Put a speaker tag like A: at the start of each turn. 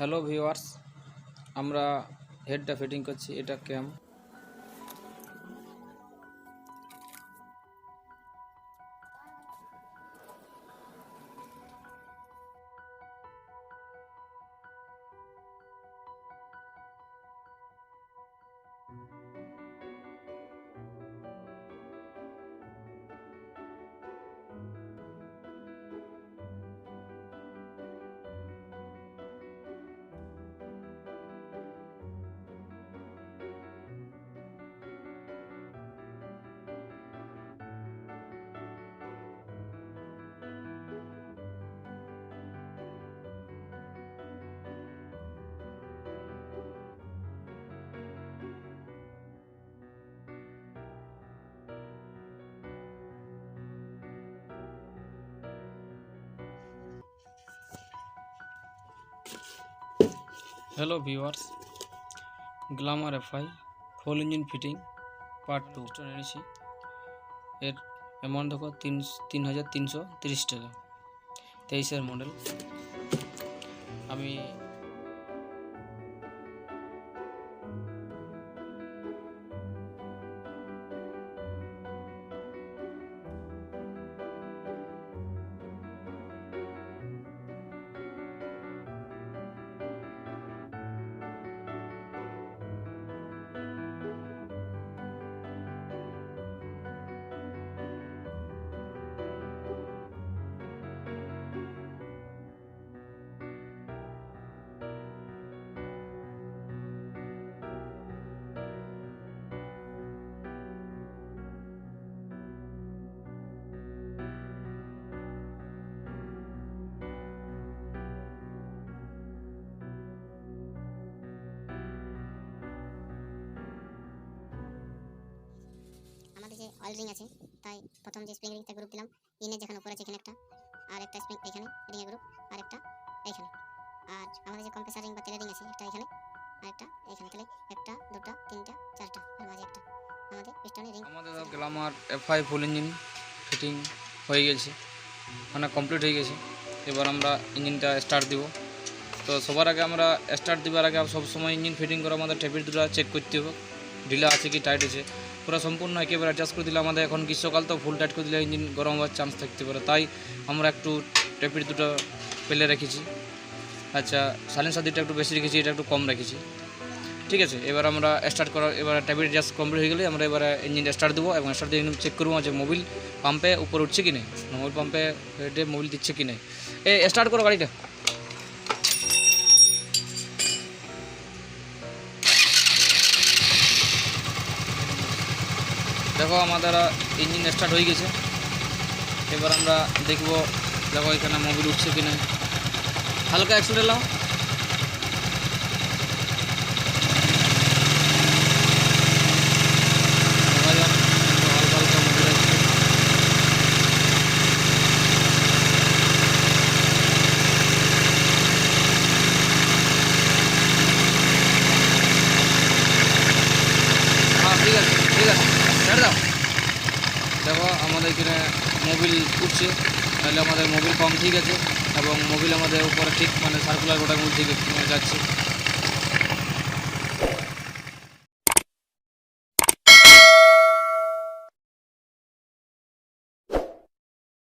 A: Hello viewers, আমরা হেডটা fitting করছি। এটা ক্যাম। হ্যালো ভিউয়ার্স, গ্ল্যামার এফআই ফুল ইঞ্জিন ফিটিং পার্ট 2 এনেছি। এর অ্যামাউন্ট দেখো ৩,৩30 টাকা, 23-এর মডেল। আমি
B: আমাদের যে অয়েল রিং আছে, তাই প্রথম যে স্প্রিং রিংটা গ্রুপ দিলাম, ইনের যেখানে উপর আছে এখানে একটা, আর একটা স্প্রিং এখানে রিং গ্রুপ, আর একটা এখানে। আর আমাদের যে কম্প্রেসার রিং বা তেলের রিং আছে, একটা এখানে আর একটা এখানে। তাহলে একটা, দুটো, তিনটা, চারটা, আর মাঝে একটা আমাদের পিস্টনের রিং।
A: আমাদের গ্ল্যামার এফআই ফুল ইঞ্জিন ফিটিং হয়ে গেছে, মানে কমপ্লিট হয়ে গেছে। এবার আমরা ইঞ্জিনটা স্টার্ট দিব। তো সবার আগে আমরা স্টার্ট দেওয়ার আগে সবসময় ইঞ্জিন ফিটিং করে আমাদের টেপির দুটো চেক করতে হবে, ঢিলা আছে কি টাইট আছে। পুরো সম্পূর্ণ একেবারে অ্যাডজাস্ট করে দিলে আমাদের এখন গ্রীষ্মকাল তো ফুল টাইট করে দিলে ইঞ্জিন গরম হওয়ার চান্স থাকতে পারে, তাই আমরা একটু টেপির দুটো পেলে রেখেছি। আচ্ছা, সাইলেন্সার দিকটা একটু বেশি রেখেছি, এটা একটু কম রেখেছি। ঠিক আছে, এবার আমরা স্টার্ট করার, এবার টেপির জাস্ট কমপ্লিট হয়ে গেলে আমরা এবারে ইঞ্জিনটা স্টার্ট দেবো এবং স্টার্ট দিয়ে চেক করবো যে মোবিল পাম্পে উপর উঠছে কি নেই, মোবিল পাম্পে হেডে মোবিল দিচ্ছে কি নেই। স্টার্ট করো গাড়িটা। দেখো আমাদের ইঞ্জিন স্টার্ট হয়ে গেছে। এবার আমরা দেখব, দেখো এখানে মোবিল উঠছে কি না। হালকা অ্যাক্সিডেন্ট নাও। হ্যাঁ, ঠিক আছে ঠিক আছে, ছেড়ে দাও। দেখো আমাদের এখানে মোবিল উঠছে, তাহলে আমাদের মোবিল পাম্প ঠিক আছে এবং মোবিল আমাদের উপরে ঠিক মানে সার্কুলার রোডের মধ্যে ঠিক যাচ্ছে।